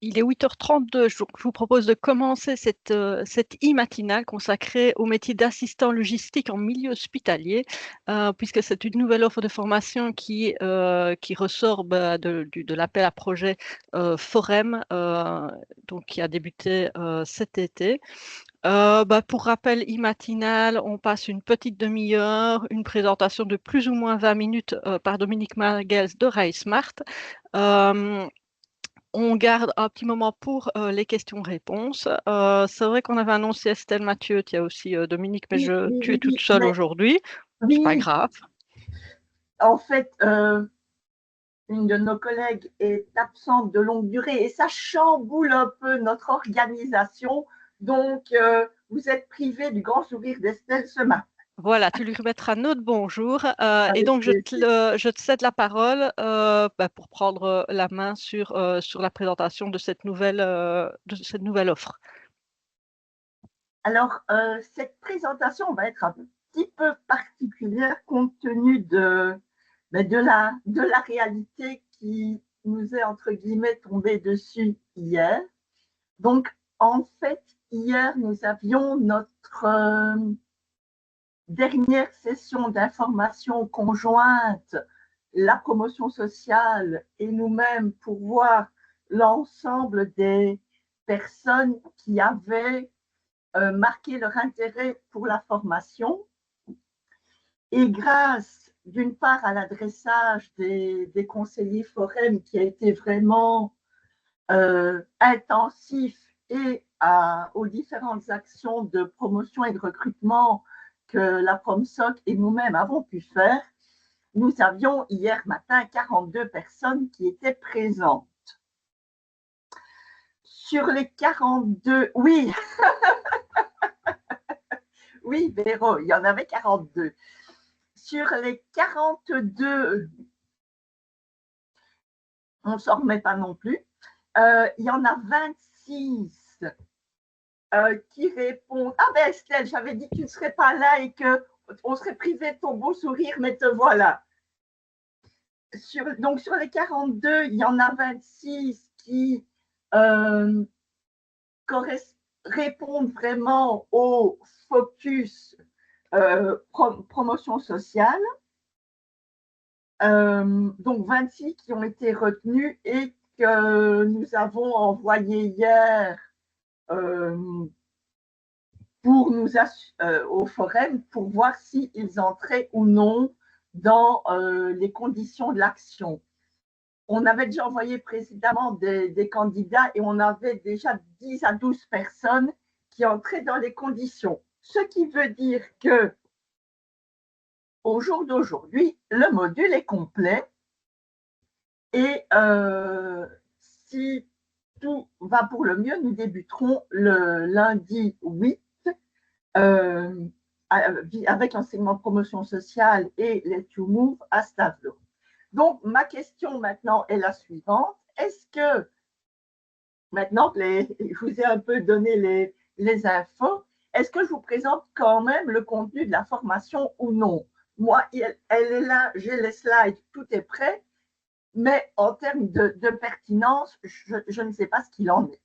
Il est 8h32, je vous propose de commencer cette e-matinale consacrée au métier d'assistant logistique en milieu hospitalier, puisque c'est une nouvelle offre de formation qui ressort de l'appel à projet Forem, donc qui a débuté cet été. Pour rappel, e-matinale, on passe une petite demi-heure, une présentation de plus ou moins 20 minutes par Dominique Marguels de RaiSmart. On garde un petit moment pour les questions-réponses. C'est vrai qu'on avait annoncé Estelle Mathieu, il y a aussi Dominique, mais Oui, oui, tu es oui, toute oui, seule mais aujourd'hui. C'est pas oui, grave. en fait, une de nos collègues est absente de longue durée et ça chamboule un peu notre organisation. Donc, vous êtes privé du grand sourire d'Estelle ce matin. Voilà, tu lui remettras notre bonjour. Et Avec donc, plaisir. je te cède la parole pour prendre la main sur la présentation de cette nouvelle offre. Alors, cette présentation va être un petit peu particulière compte tenu de la réalité qui nous est, entre guillemets, tombée dessus hier. Donc, en fait, hier, nous avions notre dernière session d'information conjointe, la promotion sociale et nous-mêmes, pour voir l'ensemble des personnes qui avaient marqué leur intérêt pour la formation. Et grâce, d'une part, à l'adressage des conseillers Forem qui a été vraiment intensif et aux différentes actions de promotion et de recrutement que la PromSoc et nous-mêmes avons pu faire, nous avions hier matin 42 personnes qui étaient présentes. Sur les 42, oui, oui, Véro, il y en avait 42. Sur les 42, on ne s'en remet pas non plus, il y en a 26 qui répondent. Ah ben Estelle, j'avais dit que tu ne serais pas là et qu'on serait privé de ton beau sourire, mais te voilà. Donc sur les 42, il y en a 26 qui euh, répondent vraiment au focus promotion sociale. Donc 26 qui ont été retenus et que nous avons envoyé hier pour au Forum pour voir s'ils entraient ou non dans les conditions de l'action. On avait déjà envoyé précédemment des candidats et on avait déjà 10 à 12 personnes qui entraient dans les conditions. Ce qui veut dire que au jour d'aujourd'hui, le module est complet et si tout va pour le mieux, nous débuterons le lundi 8 euh, avec l'enseignement de promotion sociale et Let You Move à Stavelot. Donc, ma question maintenant est la suivante. Est-ce que, maintenant que je vous ai un peu donné les infos, est-ce que je vous présente quand même le contenu de la formation ou non? Moi, elle est là, j'ai les slides, tout est prêt, mais en termes de pertinence, je ne sais pas ce qu'il en est.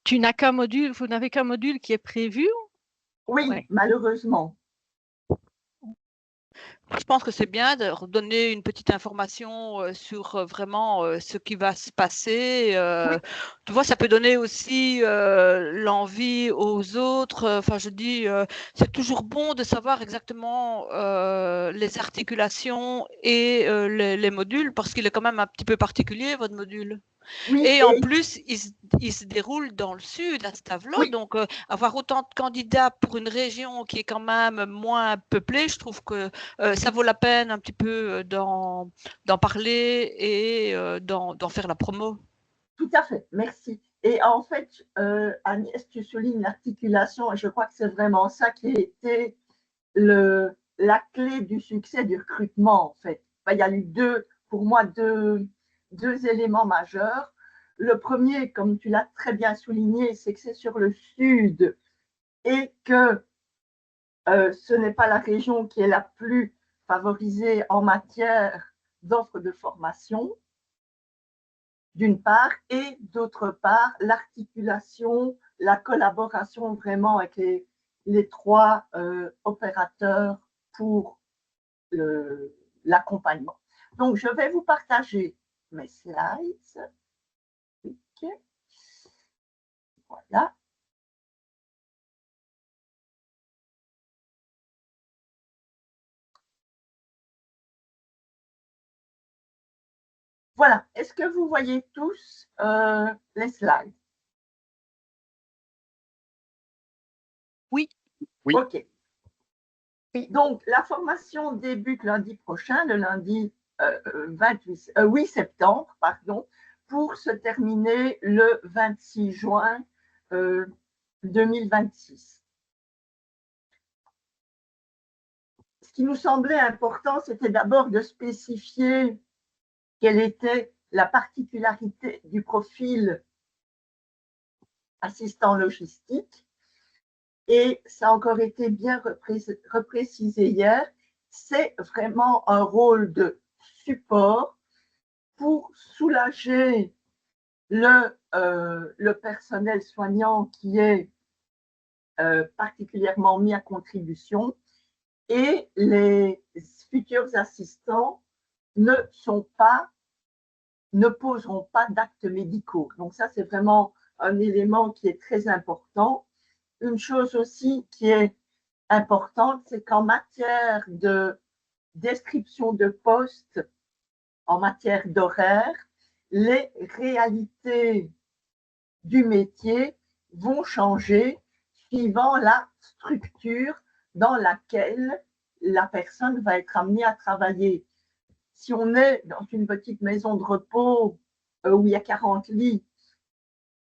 Vous n'avez qu'un module qui est prévu? Oui, Ouais. malheureusement. Je pense que c'est bien de redonner une petite information sur vraiment ce qui va se passer. Oui, Tu vois, ça peut donner aussi l'envie aux autres. Enfin, je dis, c'est toujours bon de savoir exactement les articulations et les modules parce qu'il est quand même un petit peu particulier, votre module. oui, Et en plus, il se déroule dans le sud, à Stavelot. oui, Donc, avoir autant de candidats pour une région qui est quand même moins peuplée, je trouve que ça vaut la peine un petit peu d'en parler et d'en faire la promo. tout à fait, merci. Et en fait, Agnès, tu soulignes l'articulation, et je crois que c'est vraiment ça qui a été la clé du succès du recrutement, en fait. Enfin, il y a eu pour moi, deux éléments majeurs. Le premier, comme tu l'as très bien souligné, c'est que c'est sur le sud et que ce n'est pas la région qui est la plus favorisée en matière d'offres de formation. d'une part, et d'autre part, l'articulation, la collaboration vraiment avec les trois opérateurs pour l'accompagnement. Donc, je vais vous partager mes slides. Okay. Voilà. Voilà. Est-ce que vous voyez tous les slides? Oui. Oui. OK. Donc, la formation débute lundi prochain, le lundi 8 septembre, pardon, pour se terminer le 26 juin 2026. Ce qui nous semblait important, c'était d'abord de spécifier quelle était la particularité du profil assistant logistique. Et ça a encore été bien reprécisé hier, c'est vraiment un rôle de support pour soulager le personnel soignant qui est particulièrement mis à contribution, et les futurs assistants ne poseront pas d'actes médicaux. Donc ça, c'est vraiment un élément qui est très important. Une chose aussi qui est importante, c'est qu'en matière de description de poste, en matière d'horaire, les réalités du métier vont changer suivant la structure dans laquelle la personne va être amenée à travailler. Si on est dans une petite maison de repos où il y a 40 lits,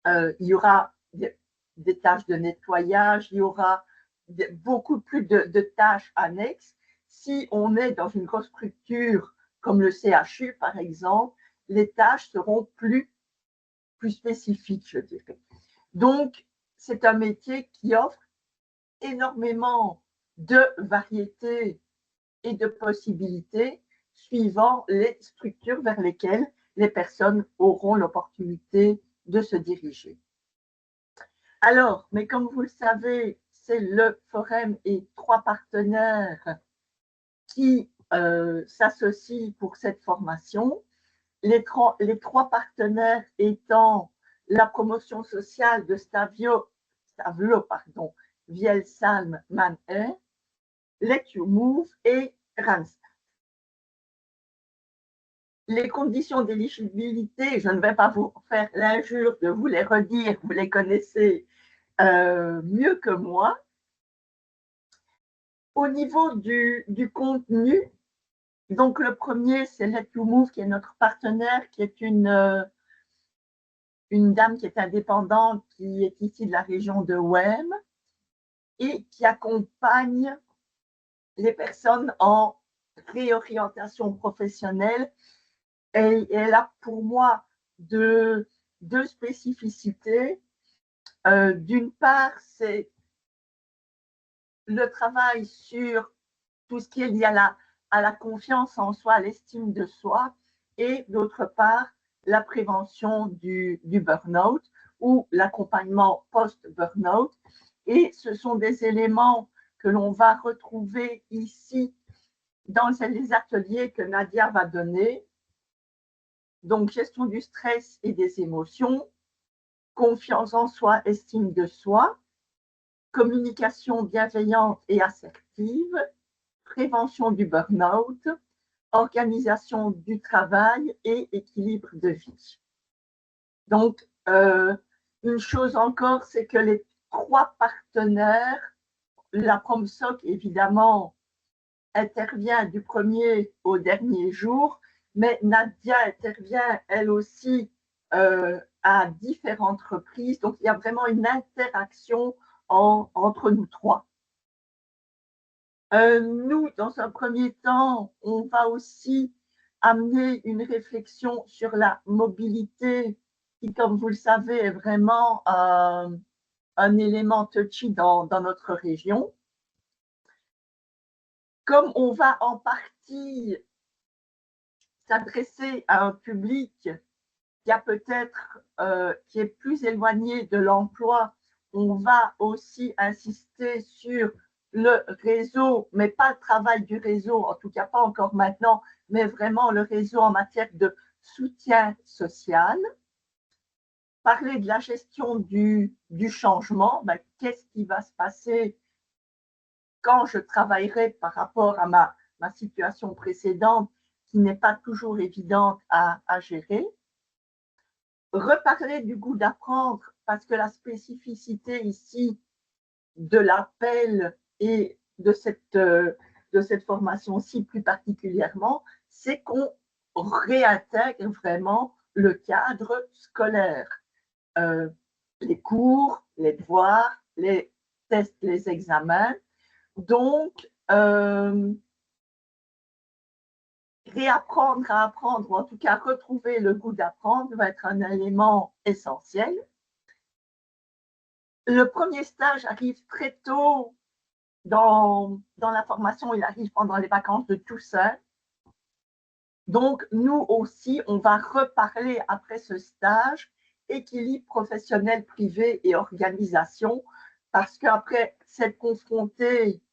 il y aura des tâches de nettoyage, il y aura beaucoup plus de tâches annexes. Si on est dans une grosse structure comme le CHU, par exemple, les tâches seront plus spécifiques, je dirais. Donc, c'est un métier qui offre énormément de variétés et de possibilités suivant les structures vers lesquelles les personnes auront l'opportunité de se diriger. Alors, mais comme vous le savez, c'est le Forum et 3 partenaires qui s'associent pour cette formation. Les 3 partenaires étant la promotion sociale de Stavlo, Vielsalm, Mannheim, Let You Move et Randstad. Les conditions d'éligibilité, je ne vais pas vous faire l'injure de vous les redire, vous les connaissez mieux que moi. Au niveau du contenu, donc le premier, c'est Let You Move, qui est notre partenaire, qui est une dame qui est indépendante, qui est ici de la région de Wem et qui accompagne les personnes en réorientation professionnelle. Et elle a pour moi deux spécificités. D'une part, c'est le travail sur tout ce qui est lié à la confiance en soi, à l'estime de soi, et d'autre part, la prévention du burn-out ou l'accompagnement post-burn-out. Et ce sont des éléments que l'on va retrouver ici dans les ateliers que Nadia va donner. Donc, gestion du stress et des émotions, confiance en soi, estime de soi, communication bienveillante et assertive, prévention du burn-out, organisation du travail et équilibre de vie. Donc, une chose encore, c'est que les 3 partenaires, la PromSoc évidemment intervient du premier au dernier jour, mais Nadia intervient elle aussi à différentes reprises. Donc, il y a vraiment une interaction entre nous 3. Nous, dans un premier temps, on va aussi amener une réflexion sur la mobilité qui, comme vous le savez, est vraiment un élément touchy dans notre région. Comme on va en partie s'adresser à un public qui a peut-être, qui est plus éloigné de l'emploi, on va aussi insister sur le réseau, mais pas le travail du réseau, en tout cas pas encore maintenant, mais vraiment le réseau en matière de soutien social. Parler de la gestion du changement, ben, qu'est-ce qui va se passer quand je travaillerai par rapport à ma situation précédente qui n'est pas toujours évidente à gérer. Reparler du goût d'apprendre parce que la spécificité ici de l'appel et de cette formation-ci plus particulièrement, c'est qu'on réintègre vraiment le cadre scolaire. Les cours, les devoirs, les tests, les examens. Donc, réapprendre à apprendre, ou en tout cas retrouver le goût d'apprendre, va être un élément essentiel. Le premier stage arrive très tôt dans la formation, il arrive pendant les vacances de Toussaint. Donc, nous aussi, on va reparler après ce stage, équilibre professionnel, privé et organisation, parce qu'après s'être confronté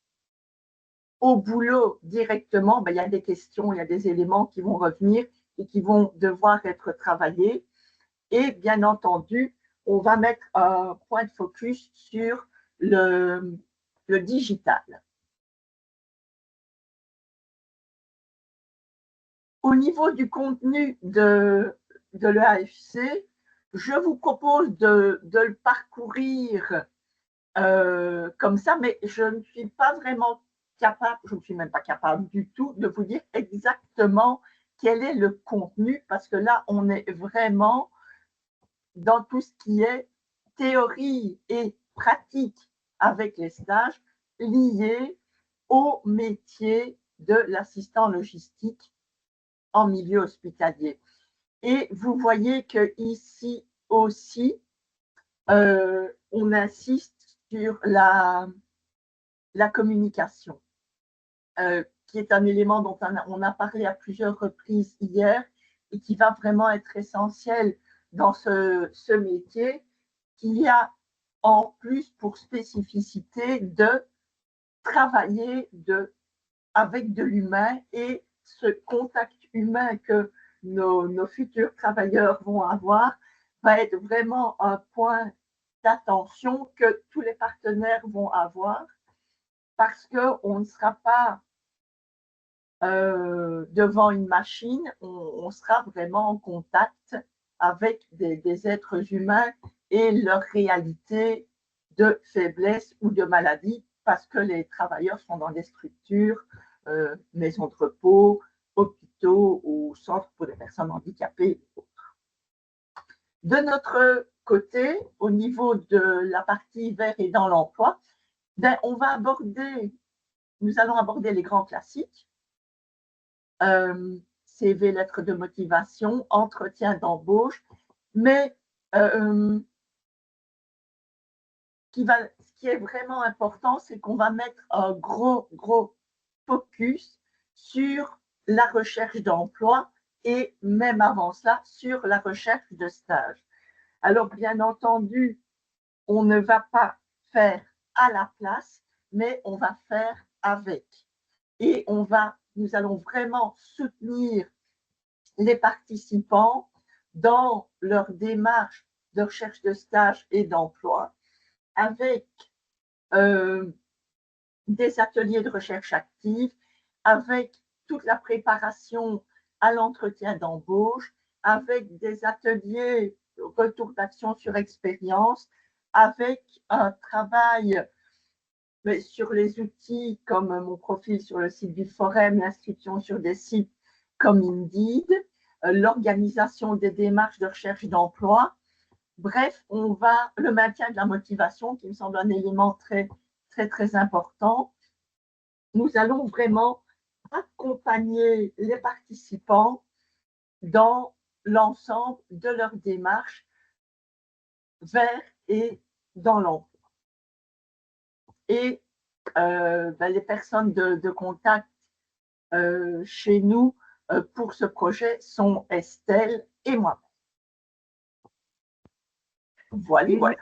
au boulot directement, ben, il y a des questions, il y a des éléments qui vont revenir et qui vont devoir être travaillés. Et bien entendu, on va mettre un point de focus sur le digital. Au niveau du contenu de l'EAFC, je vous propose de le parcourir comme ça, mais je ne suis pas vraiment capable, je ne suis même pas capable du tout de vous dire exactement quel est le contenu, parce que là, on est vraiment dans tout ce qui est théorie et pratique avec les stages liés au métier de l'assistant logistique en milieu hospitalier. Et vous voyez qu'ici aussi, on insiste sur la communication, qui est un élément dont on a parlé à plusieurs reprises hier et qui va vraiment être essentiel dans ce métier, qui a en plus pour spécificité de travailler avec de l'humain, et ce contact humain que nos futurs travailleurs vont avoir va être vraiment un point d'attention que tous les partenaires vont avoir, parce qu'on ne sera pas devant une machine, on sera vraiment en contact avec des êtres humains et leur réalité de faiblesse ou de maladie, parce que les travailleurs sont dans des structures, maisons de repos, hôpitaux ou centres pour les personnes handicapées. De notre côté, au niveau de la partie vert et dans l'emploi, ben, nous allons aborder les grands classiques, CV, lettres de motivation, entretien d'embauche, mais ce qui est vraiment important, c'est qu'on va mettre un gros focus sur la recherche d'emploi et même avant cela, sur la recherche de stage. Alors, bien entendu, on ne va pas faire à la place, mais on va faire avec. Et nous allons vraiment soutenir les participants dans leur démarche de recherche de stage et d'emploi, avec des ateliers de recherche active, avec toute la préparation à l'entretien d'embauche, avec des ateliers retour d'action sur expérience, avec un travail sur les outils comme mon profil sur le site du Forum, l'inscription sur des sites comme Indeed, l'organisation des démarches de recherche d'emploi. Bref, le maintien de la motivation, qui me semble un élément très important. Nous allons vraiment accompagner les participants dans l'ensemble de leur démarche vers et dans l'emploi. Et les personnes de contact chez nous pour ce projet sont Estelle et moi. Voilà, voilà.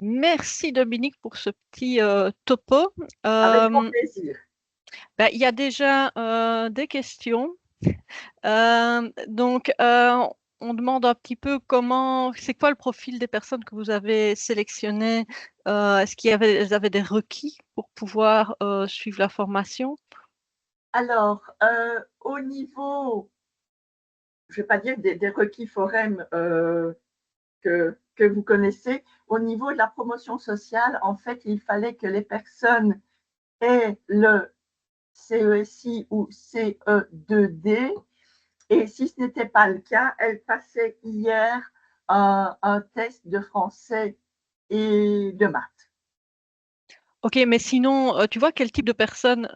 Merci Dominique pour ce petit topo. Avec grand plaisir. Il y a déjà des questions. Donc, on demande un petit peu c'est quoi le profil des personnes que vous avez sélectionnées? Est-ce elles avaient des requis pour pouvoir suivre la formation? Alors, au niveau, je ne vais pas dire des requis forum que vous connaissez, au niveau de la promotion sociale, en fait, il fallait que les personnes aient le CESI ou CE2D. Et si ce n'était pas le cas, elles passaient hier un test de français et de maths. Ok, mais sinon, tu vois quel type de personne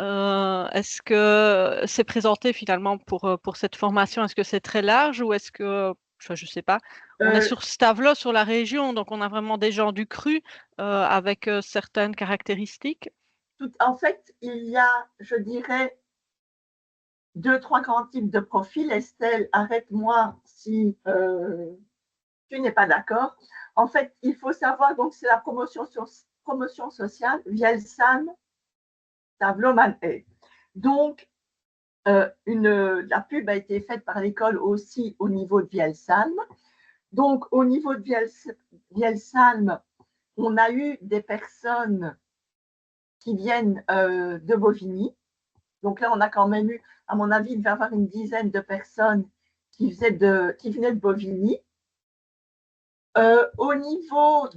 est-ce que c'est présenté finalement pour cette formation? Est-ce que c'est très large ou est-ce que, enfin, je sais pas, on est sur Stavelot, sur la région, donc on a vraiment des gens du cru avec certaines caractéristiques? En fait, il y a, je dirais, 2-3 grands types de profils. Estelle, arrête-moi si tu n'es pas d'accord. En fait, il faut savoir, donc c'est la promotion sociale, Vielsalm, Tableau-Manet. Donc, la pub a été faite par l'école aussi au niveau de Vielsalm. Donc, au niveau de Vielsalm, on a eu des personnes qui viennent de Bovigny. Donc là, on a quand même eu, à mon avis, il devait y avoir une dizaine de personnes qui venaient de Bovigny. Au niveau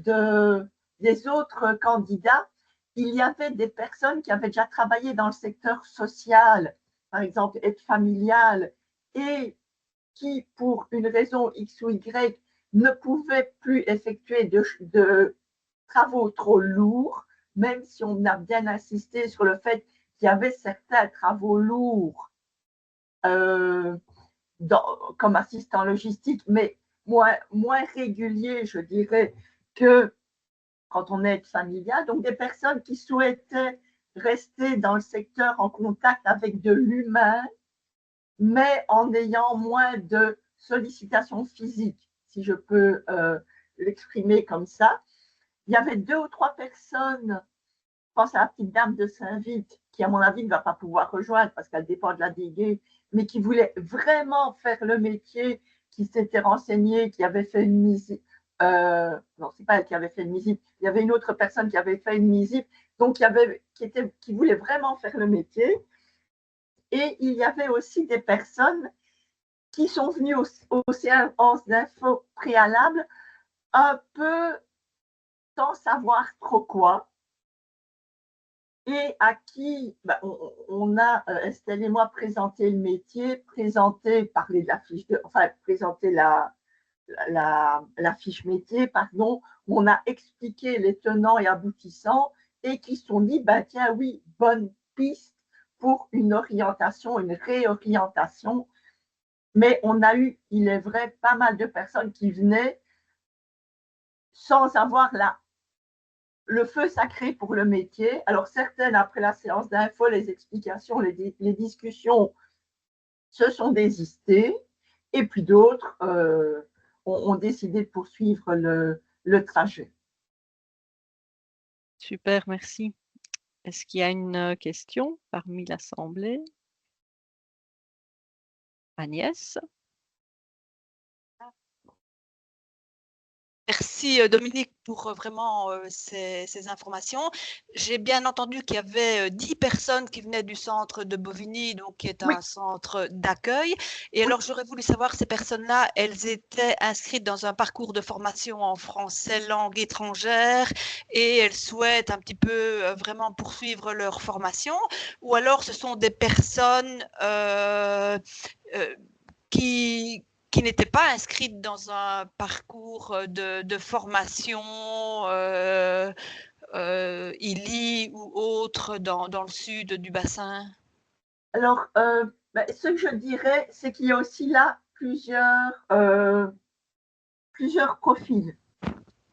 des autres candidats, il y avait des personnes qui avaient déjà travaillé dans le secteur social, par exemple aide familiale, et qui, pour une raison X ou Y, ne pouvaient plus effectuer de travaux trop lourds, même si on a bien insisté sur le fait qu'il y avait certains travaux lourds comme assistant logistique, mais moins réguliers, je dirais, que quand on est familial. Donc, des personnes qui souhaitaient rester dans le secteur en contact avec de l'humain, mais en ayant moins de sollicitations physiques, si je peux l'exprimer comme ça. Il y avait 2 ou 3 personnes, je pense à la petite dame de Saint-Vite, qui à mon avis ne va pas pouvoir rejoindre parce qu'elle dépend de la DG, mais qui voulait vraiment faire le métier, qui s'était renseignée, qui avait fait une MISIP. Non, c'est pas elle qui avait fait une MISIP, il y avait une autre personne qui avait fait une MISIP, donc qui voulait vraiment faire le métier. Et il y avait aussi des personnes qui sont venues aux séances d'info préalables un peu sans savoir trop quoi, et à qui on a, Estelle et moi, présenté le métier, parlé de la fiche, présenté la fiche métier, pardon, où on a expliqué les tenants et aboutissants, et qui sont dit, tiens, oui, bonne piste pour une orientation, une réorientation. Mais on a eu, il est vrai, pas mal de personnes qui venaient sans avoir le feu sacré pour le métier. Alors, certaines, après la séance d'info, les explications, les discussions se sont désistées. Et puis d'autres ont décidé de poursuivre le trajet. Super, merci. Est-ce qu'il y a une question parmi l'Assemblée? Agnès? Merci Dominique pour vraiment ces informations. J'ai bien entendu qu'il y avait 10 personnes qui venaient du centre de Bovigny, donc qui est un centre d'accueil. Et alors j'aurais voulu savoir, ces personnes-là, elles étaient inscrites dans un parcours de formation en français langue étrangère et elles souhaitent un petit peu vraiment poursuivre leur formation, ou alors ce sont des personnes qui n'étaient pas inscrites dans un parcours de formation ILI ou autre dans le sud du bassin? Alors, ce que je dirais, c'est qu'il y a aussi là plusieurs profils.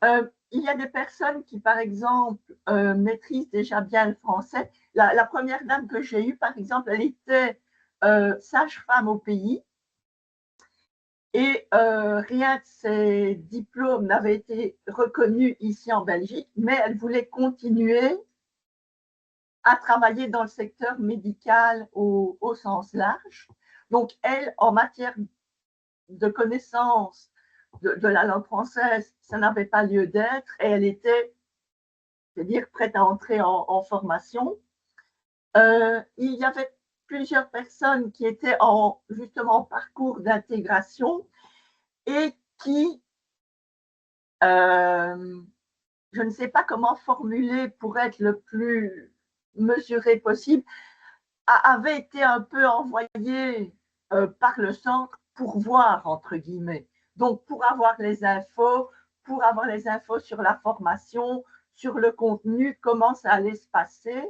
Il y a des personnes qui, par exemple, maîtrisent déjà bien le français. La première dame que j'ai eue, par exemple, elle était sage-femme au pays. Et rien de ces diplômes n'avait été reconnu ici en Belgique, mais elle voulait continuer à travailler dans le secteur médical au sens large. Donc, elle, en matière de connaissance de la langue française, ça n'avait pas lieu d'être et elle était, c'est-à-dire prête à entrer en formation. Il y avait plusieurs personnes qui étaient justement en parcours d'intégration et qui, je ne sais pas comment formuler pour être le plus mesuré possible, avaient été un peu envoyées par le centre pour voir, entre guillemets. Donc, pour avoir les infos sur la formation, sur le contenu, comment ça allait se passer,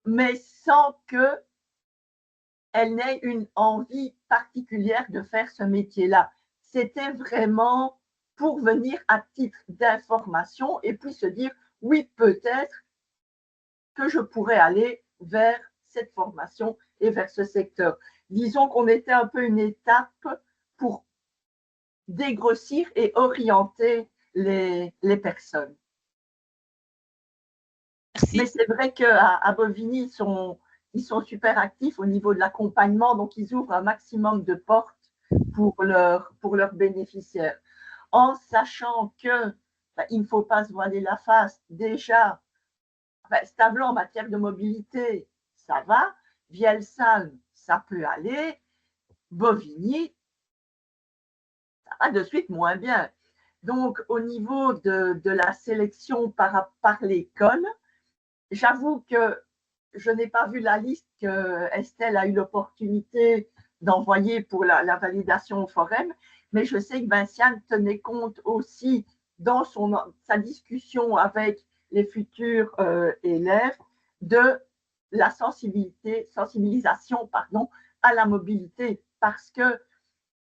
mais sans qu'elle n'ait une envie particulière de faire ce métier-là. C'était vraiment pour venir à titre d'information et puis se dire, oui, peut-être que je pourrais aller vers cette formation et vers ce secteur. Disons qu'on était un peu une étape pour dégrossir et orienter les personnes. Merci. Mais c'est vrai qu'à Bovigny, ils sont super actifs au niveau de l'accompagnement, donc ils ouvrent un maximum de portes pour leurs bénéficiaires. En sachant que il ne faut pas se voiler la face, déjà, Stavelot en matière de mobilité, ça va. Vielsalm, ça peut aller. Bovigny, ça va de suite moins bien. Donc, au niveau de la sélection par l'école, j'avoue que je n'ai pas vu la liste que Estelle a eu l'opportunité d'envoyer pour la validation au forum, mais je sais que Vinciane tenait compte aussi dans sa discussion avec les futurs élèves de la sensibilisation à la mobilité, parce que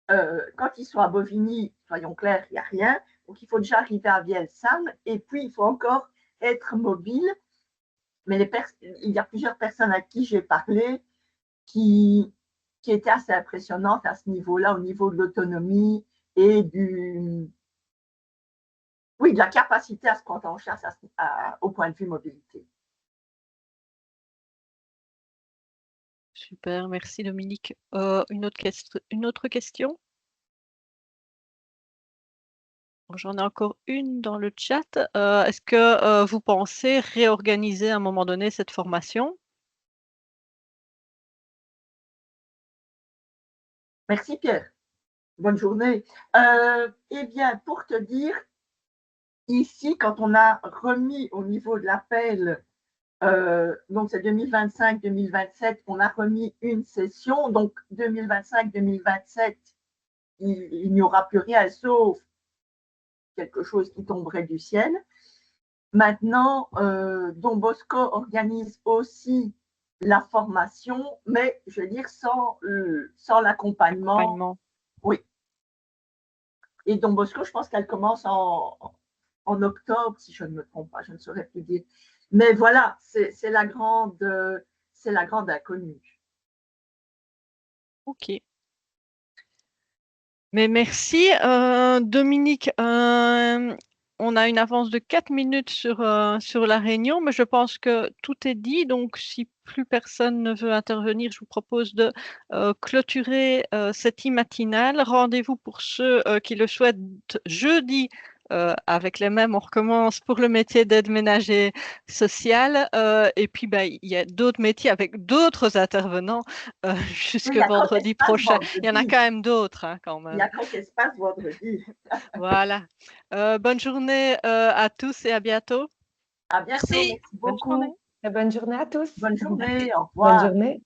quand ils sont à Bovigny, soyons clairs, il n'y a rien, donc il faut déjà arriver à Vielsalm, et puis il faut encore être mobile. Mais il y a plusieurs personnes à qui j'ai parlé qui étaient assez impressionnantes à ce niveau-là, au niveau de l'autonomie et de la capacité à se prendre en charge au point de vue mobilité. Super, merci Dominique. Une autre question? J'en ai encore une dans le chat. Est-ce que vous pensez réorganiser à un moment donné cette formation? Merci Pierre. Bonne journée. Eh bien, pour te dire, ici, quand on a remis au niveau de l'appel, donc c'est 2025-2027, on a remis une session. Donc 2025-2027, il n'y aura plus rien sauf quelque chose qui tomberait du ciel. Maintenant, Don Bosco organise aussi la formation, mais je veux dire sans l'accompagnement. Oui. Et Don Bosco, je pense qu'elle commence en octobre, si je ne me trompe pas, je ne saurais plus dire. Mais voilà, c'est la grande inconnue. Ok. Mais merci, Dominique. On a une avance de 4 minutes sur la réunion, mais je pense que tout est dit. Donc, si plus personne ne veut intervenir, je vous propose de clôturer cette e-matinale. Rendez-vous pour ceux qui le souhaitent jeudi. Avec les mêmes, on recommence pour le métier d'aide ménager sociale. Et puis, il y a d'autres métiers avec d'autres intervenants jusque vendredi prochain. Il y en a quand même d'autres, quand même. Il y a Croc Espace vendredi. Voilà. Bonne journée à tous et à bientôt. À bientôt. Merci beaucoup. Bonne journée à tous. Bonne journée. Au revoir. Bonne journée.